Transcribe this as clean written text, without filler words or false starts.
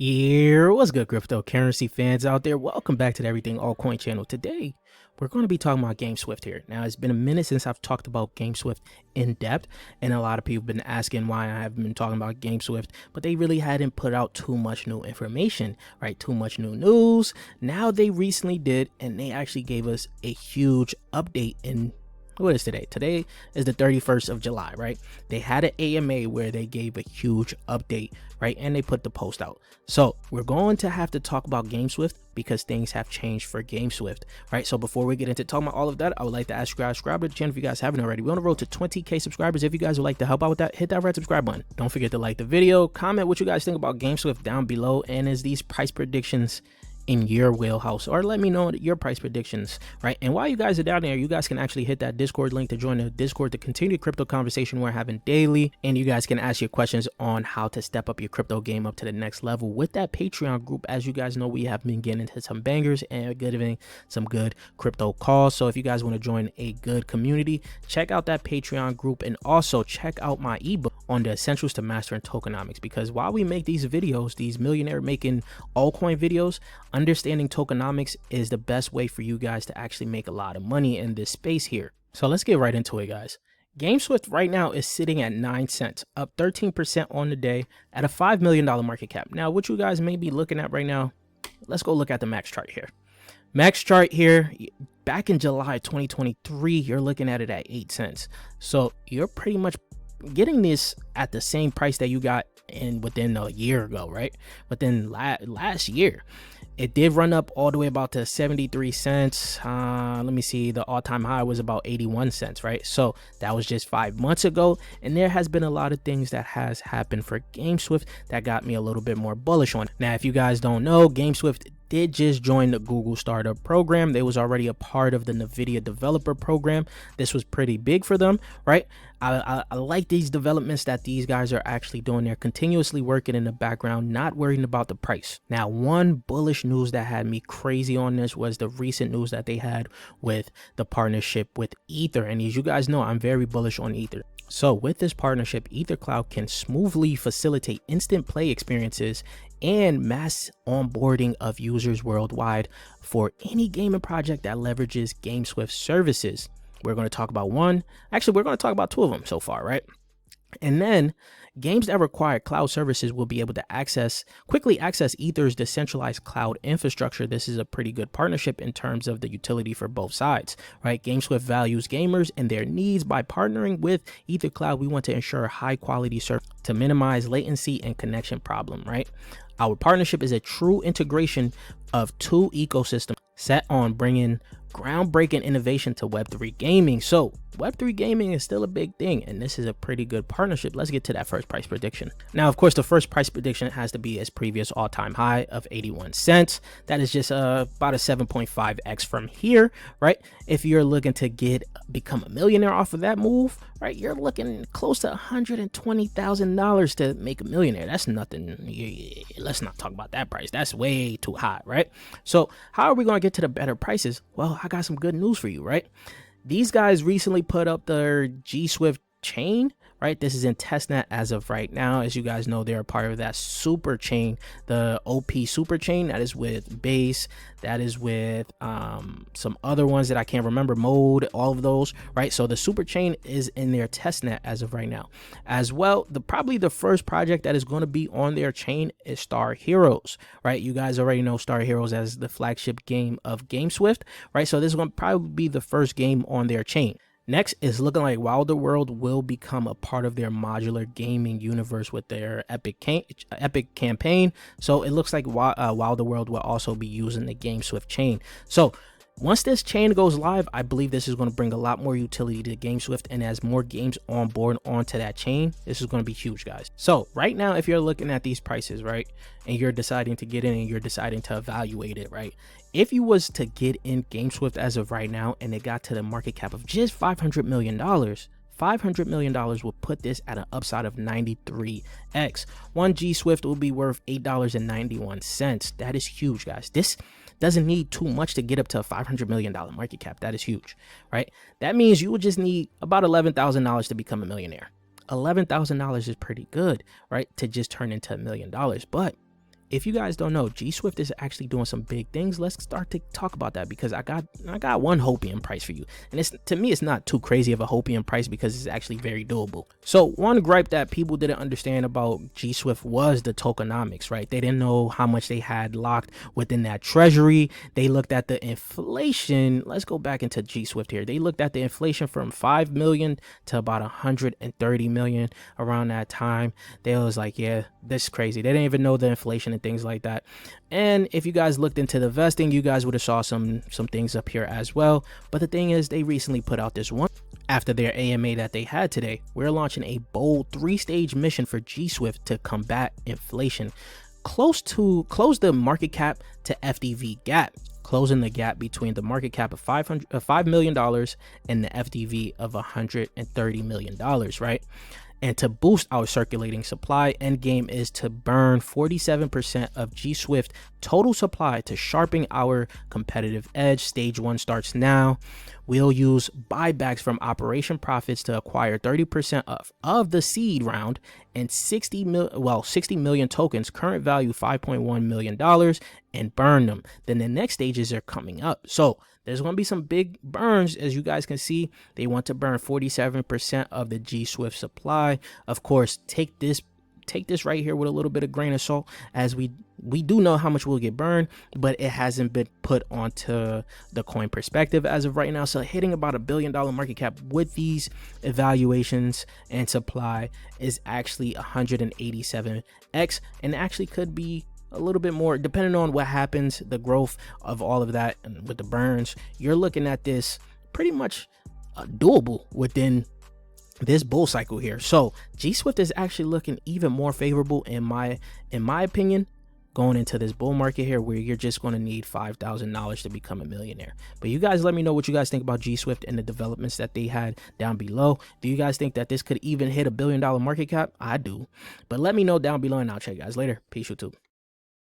Yeah, what's good, cryptocurrency fans out there? Welcome back to the Everything Altcoin channel. Today, we're going to be talking about GameSwift here. Now, it's been a minute since I've talked about GameSwift in depth, and a lot of people have been asking why I haven't been talking about GameSwift, but they really hadn't put out too much new information, right? Too much new news. Now they recently did, and they actually gave us a huge update in what is today? Today is the 31st of July, right? They had an AMA where they gave a huge update, right? And they put the post out. So we're going to have to talk about GameSwift because things have changed for GameSwift, right? So before we get into talking about all of that, I would like to ask you guys to subscribe to the channel if you guys haven't already. We're on the road to 20K subscribers. If you guys would like to help out with that, hit that red subscribe button. Don't forget to like the video, comment what you guys think about GameSwift down below, and is these price predictions in your wheelhouse, or let me know your price predictions, right? And while you guys are down there, you guys can actually hit that Discord link to join the Discord to continue the crypto conversation we're having daily, and you guys can ask your questions on how to step up your crypto game up to the next level with that Patreon group. As you guys know, we have been getting into some bangers and giving some good crypto calls. So if you guys want to join a good community, check out that Patreon group, and also check out my ebook on the essentials to mastering tokenomics, because while we make these videos, these millionaire making altcoin videos, understanding tokenomics is the best way for you guys to actually make a lot of money in this space here. So let's get right into it, guys. GameSwift right now is sitting at 9 cents, up 13% on the day at a $5 million market cap. Now, what you guys may be looking at right now, let's go look at the max chart here. Max chart here, back in July 2023, you're looking at it at 8 cents. So you're pretty much getting this at the same price that you got within a year ago, right? But then last year, it did run up all the way about to 73 cents. Let me see, the all-time high was about 81 cents, right? So that was just 5 months ago, and there has been a lot of things that has happened for GameSwift that got me a little bit more bullish on it. Now, if you guys don't know, GameSwift did just join the Google startup program. They was already a part of the NVIDIA developer program. This was pretty big for them, right? I like these developments that these guys are actually doing. They're continuously working in the background, not worrying about the price. Now, one bullish news that had me crazy on this was the recent news that they had with the partnership with Ether. And as you guys know, I'm very bullish on Ether. So with this partnership, Ether Cloud can smoothly facilitate instant play experiences and mass onboarding of users worldwide for any gaming project that leverages GameSwift services. We're going to talk about one. Actually, we're going to talk about two of them so far, right? And then games that require cloud services will be able to quickly access Ether's decentralized cloud infrastructure. This is a pretty good partnership in terms of the utility for both sides, right? GameSwift values gamers and their needs. By partnering with Ether Cloud, we want to ensure high quality service to minimize latency and connection problem, right? Our partnership is a true integration of two ecosystems set on bringing groundbreaking innovation to Web3 gaming. So Web3 gaming is still a big thing, and this is a pretty good partnership. Let's get to that first price prediction. Now, of course, the first price prediction has to be its previous all-time high of 81 cents. That is just about a 7.5x from here, right? If you're looking to become a millionaire off of that move, right, you're looking close to $120,000 to make a millionaire. That's nothing. Let's not talk about that price. That's way too high, right? So how are we going to get to the better prices? Well, I got some good news for you, right? These guys recently put up their GSwift chain, right? This is in testnet as of right now. As you guys know, they're a part of that super chain, the OP super chain that is with Base, that is with some other ones that I can't remember, Mode, all of those, right? So the super chain is in their testnet as of right now. As well, probably the first project that is going to be on their chain is STARHEROES, right? You guys already know STARHEROES as the flagship game of GameSwift, right? So this is going to probably be the first game on their chain. Next is looking like Wilder World will become a part of their modular gaming universe with their Epic campaign. So it looks like Wilder World will also be using the GameSwift chain. So once this chain goes live, I believe this is going to bring a lot more utility to GameSwift, and as more games on board onto that chain, this is going to be huge, guys. So right now, if you're looking at these prices, right, and you're deciding to get in and you're deciding to evaluate it, right, if you was to get in GameSwift as of right now and it got to the market cap of just $500 million, $500 million will put this at an upside of 93x. One GSwift will be worth $8.91. That is huge, guys. This doesn't need too much to get up to a $500 million market cap. That is huge, right? That means you would just need about $11,000 to become a millionaire. $11,000 is pretty good, right? To just turn into $1 million. But if you guys don't know, GSwift is actually doing some big things. Let's start to talk about that, because I got one Hopium price for you, and it's, to me, it's not too crazy of a Hopium price because it's actually very doable. So one gripe that people didn't understand about GSwift was the tokenomics, right? They didn't know how much they had locked within that treasury. They looked at the inflation. Let's go back into GSwift here. They looked at the inflation from 5 million to about 130 million around that time. They was like, yeah, this is crazy. They didn't even know the inflation and things like that. And if you guys looked into the vesting, you guys would have saw some things up here as well. But the thing is, they recently put out this one after their AMA that they had today. We're launching a bold 3-stage mission for GSwift to combat inflation. Close the market cap to FDV gap, closing the gap between the market cap of $5 million and the FDV of $130 million, right? And to boost our circulating supply, endgame is to burn 47% of GSwift total supply to sharpen our competitive edge. Stage 1 starts now. We'll use buybacks from operation profits to acquire 30% of the seed round and 60 million tokens, current value $5.1 million, and burn them. Then the next stages are coming up. So there's going to be some big burns. As you guys can see, they want to burn 47% of the GSwift supply. Of course, take this right here with a little bit of grain of salt, as we do know how much will get burned, but it hasn't been put onto the coin perspective as of right now. So hitting about $1 billion market cap with these evaluations and supply is actually 187x, and actually could be a little bit more depending on what happens, the growth of all of that, and with the burns, you're looking at this pretty much doable within this bull cycle here. So GSwift is actually looking even more favorable in my opinion, going into this bull market here, where you're just going to need $5,000 to become a millionaire. But you guys let me know what you guys think about GSwift and the developments that they had down below. Do you guys think that this could even hit $1 billion market cap? I do. But let me know down below, and I'll check you guys later. Peace, YouTube.